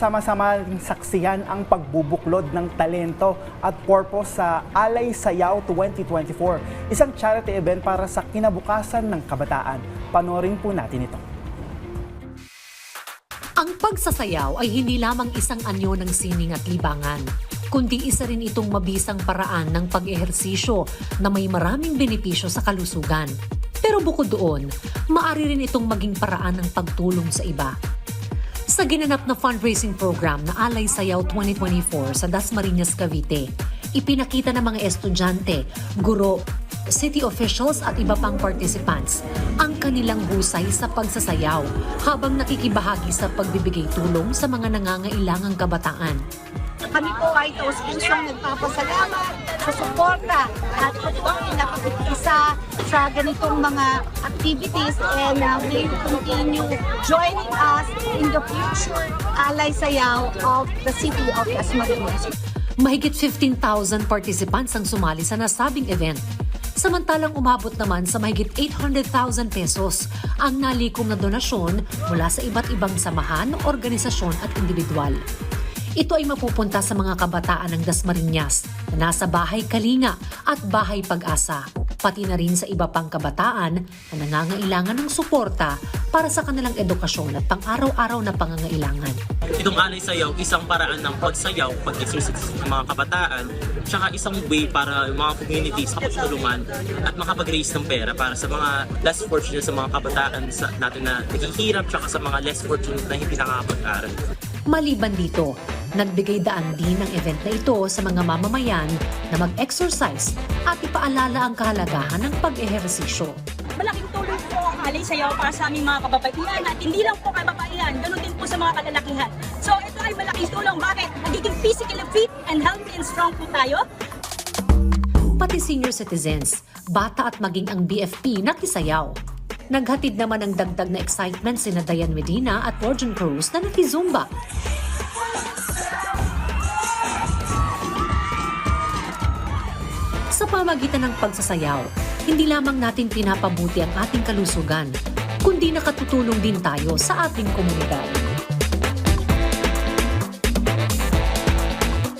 sama-sama saksiyan ang pagbubuklod ng talento at purpose sa Alay Sayaw 2024, isang charity event para sa kinabukasan ng kabataan. Panoorin po natin ito. Ang pagsasayaw ay hindi lamang isang anyo ng sining at libangan, kundi isa rin itong mabisang paraan ng pag-ehersisyo na may maraming benepisyo sa kalusugan. Pero bukod doon, maaari rin itong maging paraan ng pagtulong sa iba. Sa ginanap na fundraising program na Alay Sayaw 2024 sa Dasmariñas, Cavite, ipinakita ng mga estudyante, guro, city officials at iba pang participants ang kanilang husay sa pagsasayaw habang nakikibahagi sa pagbibigay tulong sa mga nangangailangang kabataan. Kami po ay taus-pusong nagpapasalamat sa suporta at patuloy na pag-isa sa ganitong mga activities and we continue joining us in the future Alay Sayaw of the city of Dasmariñas. Mahigit 15,000 participants ang sumali sa nasabing event. Samantalang umabot naman sa mahigit 800,000 pesos ang nalikom na donasyon mula sa iba't ibang samahan, organisasyon at individual. Ito ay mapupunta sa mga kabataan ng Dasmariñas na nasa Bahay Kalinga at Bahay Pag-asa, pati na rin sa iba pang kabataan na nangangailangan ng suporta para sa kanilang edukasyon at pang-araw-araw na pangangailangan. Itong Alay Sayaw, isang paraan ng pagsayaw, pag-exercise ng mga kabataan, tsaka isang way para yung mga communities makapagtulungan at makapag-raise ng pera para sa mga less fortunate, sa mga kabataan natin na naghihirap, tsaka sa mga less fortunate na hindi nakakapag-aral. Maliban dito, nagbigay daan din ng event na ito sa mga mamamayan na mag-exercise at ipaalala ang kahalagahan ng pag-ehersisyo. Malaking tulong po ang Alay Sayaw para sa aming mga kababaihan at hindi lang po kababaihan, ganoon din po sa mga kalalakihan. So ito ay malaking tulong. Bakit? Nagiging physically fit and healthy and strong po tayo. Pati senior citizens, bata at maging ang BFP nakisayaw. Naghatid naman ng dagdag na excitement sina Dayan Medina at Fortune Cruz na nakizumba. Sa pamagitan ng pagsasayaw, hindi lamang natin pinapabuti ang ating kalusugan, kundi nakatutulong din tayo sa ating komunidad.